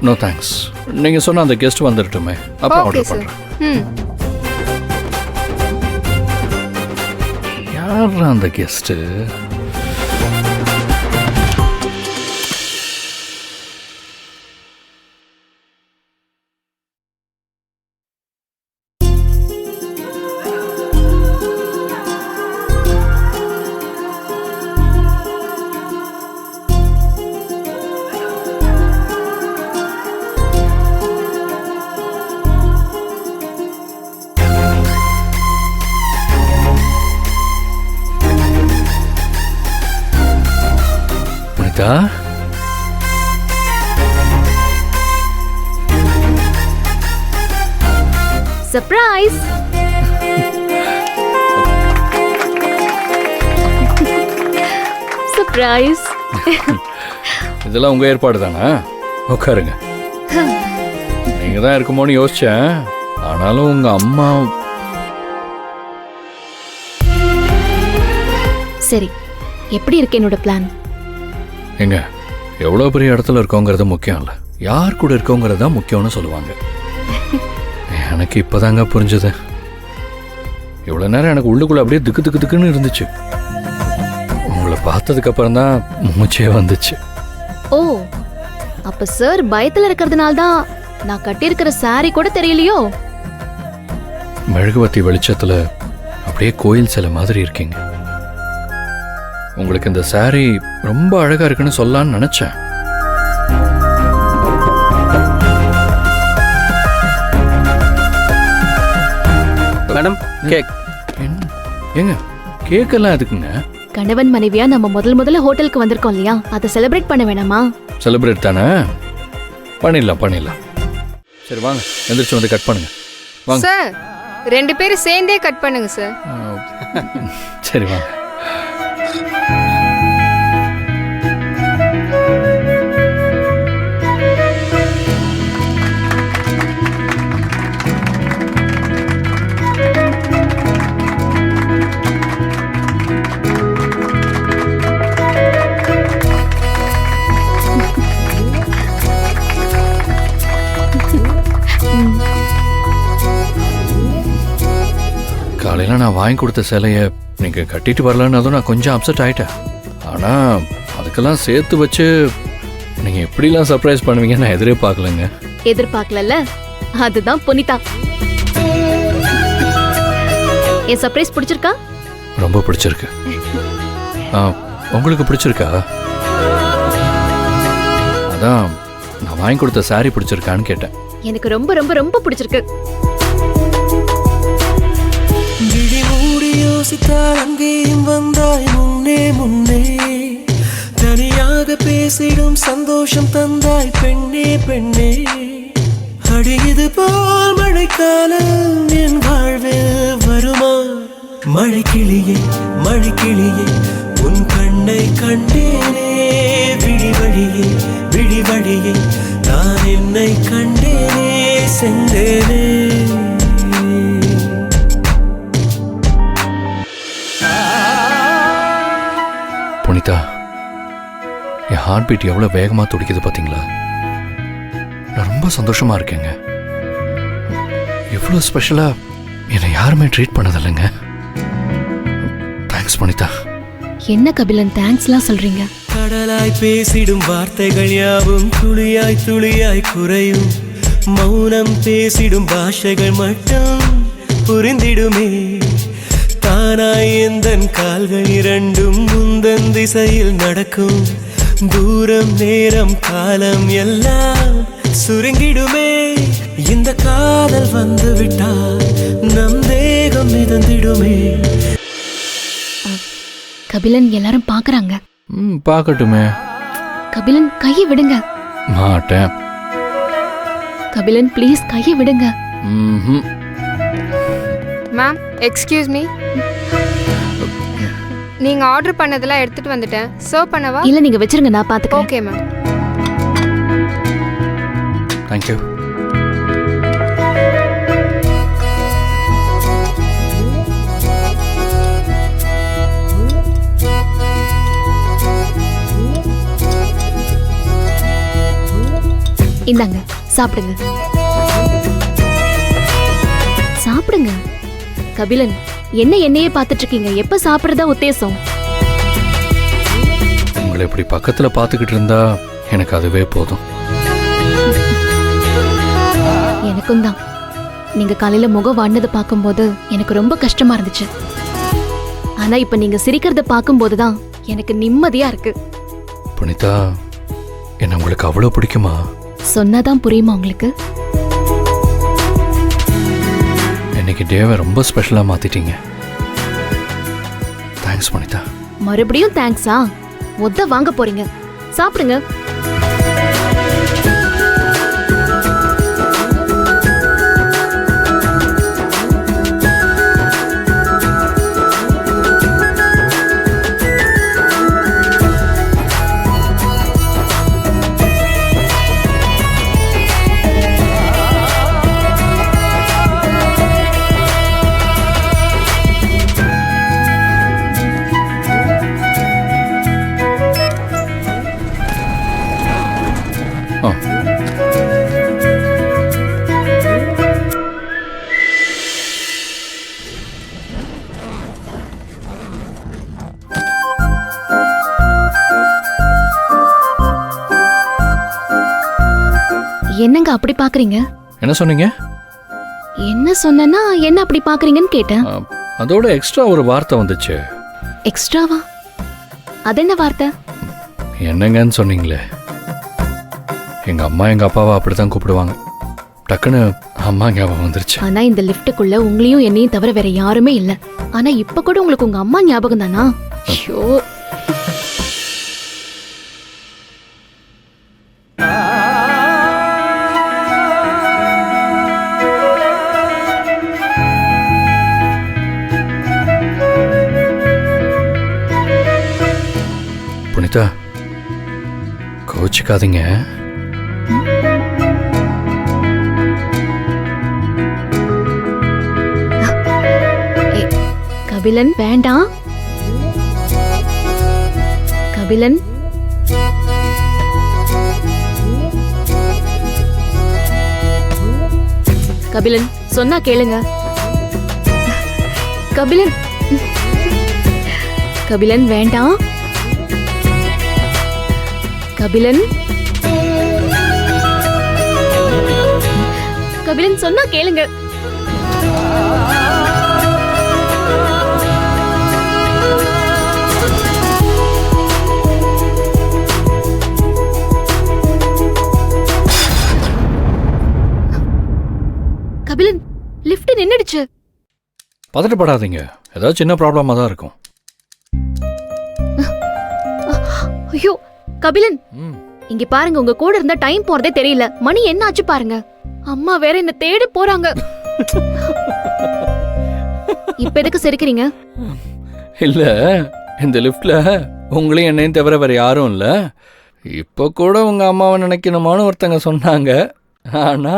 No thanks. நீங்கள் சொன்ன அந்த கெஸ்ட் வந்துடட்டுமே, அப்புறம் ஆர்டர் பண்ணுறேன். யார் அந்த கெஸ்ட்டு? சர்ப்ரைஸ். சர்ப்ரைஸ். இதெல்லாம் உங்க ஏற்பாடு தானே? உட்காருங்க. நீங்க தான் இருக்குமோன்னு யோசிச்சேன். ஆனாலும் உங்க அம்மா. சரி, எப்படி இருக்கு என்னோட பிளான்? எங்க எவ்வளோ பெரிய இடத்துல இருக்கோங்கிறது முக்கியம் இல்லை, யார் கூட இருக்கோங்கிறது தான் முக்கியம்னு சொல்லுவாங்க. எனக்கு இப்போதாங்க புரிஞ்சது. இவ்வளோ நேரம் எனக்கு உள்ளுக்குள்ள அப்படியே திக்கு திக்கு திக்குன்னு இருந்துச்சு. உங்களை பார்த்ததுக்கு அப்புறம் தான் மூச்சே வந்துச்சு. ஓ, அப்ப சார் பயத்துல இருக்கிறதுனால தான் நான் கட்டியிருக்கிற சாரி கூட தெரியலையோ? மெழுகுவத்தி வெளிச்சத்துல அப்படியே கோயில் சிலை மாதிரி இருக்கீங்க. உங்களுக்கு இந்த சாரி ரொம்ப அழகா இருக்குன்னு சொல்லலான்னு நினைச்சேன். Madam, cake. ஏங்க கேக்கெல்லாம் எதுக்குங்க? கணவன் மனைவியா நம்ம முதல்ல ஹோட்டலுக்கு வந்திருக்கோம் இல்லையா, அதை செலிப்ரேட் பண்ண வேணாமா? செலிப்ரேட் தானே, பண்ணிடலாம். சரி வாங்க, எந்திரிச்சு வந்து கட் பண்ணுங்க. வாங்க சார், 2 பேரும் சேர்ந்தே கட் பண்ணுங்க சார். சரி வாங்க. காலையில் நான் வாங்கி கொடுத்த சிலையை நீங்கள் கட்டிட்டு வரலன்னு அதுவும் நான் கொஞ்சம் அப்செட் ஆகிட்டேன். ஆனால் அதுக்கெல்லாம் சேர்த்து வச்சு நீங்கள் எப்படிலாம் சர்ப்ரைஸ் பண்ணுவீங்க நான் எதிர்பார்க்கலங்க. எதிர்பார்க்கல, அதுதான் புனிதா. என் சர்ப்ரைஸ் பிடிச்சிருக்கா? ரொம்ப பிடிச்சிருக்கு. உங்களுக்கு பிடிச்சிருக்கா? அதான் நான் வாங்கி கொடுத்த சாரி பிடிச்சிருக்கான்னு கேட்டேன். எனக்கு ரொம்ப ரொம்ப ரொம்ப பிடிச்சிருக்கு. யோசித்தால் அங்கேயும் வந்தாய் முன்னே முன்னே, தனியாக பேசிடும் சந்தோஷம் தந்தாய் பெண்ணே பெண்ணே. அடியது போல் மழைக்காலம் என் வாழ்வில் வருமா? மழைக்கிளியே மழைக்கிளியே உன் கண்ணை கண்டேனே, விழிவழியே விழிவழியே நான் என்னை கண்டேனே சென்றேனே. புனிதா, என் ஹார்ட் பீட் எவ்வளோ வேகமாக துடிக்குது பார்த்தீங்களா? நான் ரொம்ப சந்தோஷமாக இருக்கேங்க. இவ்வளோ ஸ்பெஷலாக என்னை யாருமே ட்ரீட் பண்ணதில்லைங்க. தேங்க்ஸ் புனிதா. என்ன கபிலன் தேங்க்ஸ்லாம் சொல்றீங்க? கடலாய் பேசிடும் வார்த்தைகள் யாவும் துளியாய் துளியாய் குறையும், மௌனம் பேசிடும் பாஷைகள் மட்டும் புரிந்திடுமே. தானாய் எந்தன் கால்கள் இரண்டும் முந்தன் திசையில் நடக்கும், தூரம் நேரம் காலம் எல்லாம் சுருங்கிடுமே. இந்த காதல் வந்து விட்டால் நம் தேகம் மிதந்திடுமே. கபிலன் எல்லாரும் பாக்குறாங்க. பார்க்கட்டுமே. கபிலன் கையை விடுங்க. மாட்டேன். கபிலன் ப்ளீஸ் கையை விடுங்க. Ma'am, excuse me. நீங்க ஆர்டர் பண்ணதெல்லாம் எடுத்துட்டு வந்துட்டேன். சர்வ் பண்ணவா? இல்ல நீங்க வச்சிருங்க, நான் பாத்துக்கிறேன். Okay ma'am. தேங்க்யூ. இந்தாங்க சாப்பிடுங்க. சாப்பிடுங்க. கபிலன், என்ன என்னையே பார்த்துட்டு இருக்கீங்க? எப்ப சாப்பிடுறதா உத்தேசம்? உங்களை இப்படி பக்கத்துல பார்த்துக்கிட்டு இருந்தா எனக்கு அதுவே போதும். எனக்கும் தான். நீங்க காலையில முகம் வாடினதை பார்க்கும்போது எனக்கு ரொம்ப கஷ்டமா இருந்துச்சு. ஆனா இப்ப நீங்க சிரிக்கிறத பார்க்கும்போது தான் எனக்கு நிம்மதியா இருக்கு. புனிதா, என்ன உங்களுக்கு அவ்வளவு பிடிக்குமா? சொன்னாதான் புரியுமா உங்களுக்கு? இன்னைக்கு டேவை ரொம்ப ஸ்பெஷலா மாத்திட்டீங்க. தேங்க்ஸ் புனிதா. மறுபடியும் தேங்க்ஸா? மொத்த வாங்க போறீங்க. சாப்பிடுங்க. ஆ. என்னங்க அப்படி பாக்குறீங்க? என்ன சொன்னீங்க? என்ன சொன்னேன்னா என்ன அப்படி பாக்குறீங்கன்னு கேட்டேன். அதோட எக்ஸ்ட்ரா ஒரு வார்த்தை வந்துச்சு. எக்ஸ்ட்ராவா? அது என்ன வார்த்தை? என்னங்கன்னு சொன்னீங்களே. எங்க அம்மா எங்க அப்பாவை அப்படித்தான் கூப்பிடுவாங்க. டக்குன்னு அம்மா ஞாபகம் வந்துருச்சு. ஆனா இந்த லிஃப்ட்டுக்குள்ள உங்களையும் என்னையும் தவிர வேற யாருமே இல்ல. ஆனா இப்ப கூட உங்களுக்கு உங்க அம்மா ஞாபகம் தானா? ஐயோ. புனிதா, கோச்சிக்காதீங்க. கபிலன் வேண்டாம். கபிலன், கபிலன் சொன்னா கேளுங்க. கபிலன், கபிலன் வேண்டாம். கபிலன், கபிலன் சொன்னா கேளுங்க. கபிலன், லிஃப்ட் நின்னுடுச்சு. பதட்டப்படாதீங்க. ஏதாவது சின்ன ப்ராப்ளமா தான் இருக்கும். ஐயோ கபிலன், ம். இங்க பாருங்க, உங்க கூட இருந்தா டைம் போறதே தெரியல. மணி என்ன ஆச்சு பாருங்க. அம்மா வேற என்ன தேடி போறாங்க. இப்ப எதுக்கு சிரிக்கிறீங்க? இல்ல, இந்த லிஃப்ட்ல உங்களையும் என்னையும் தவிர வேற யாரும் இல்ல. இப்ப கூட உங்க அம்மாவை நினைக்கணுமான்னு ஒருத்தங்க சொன்னாங்க. ஆனா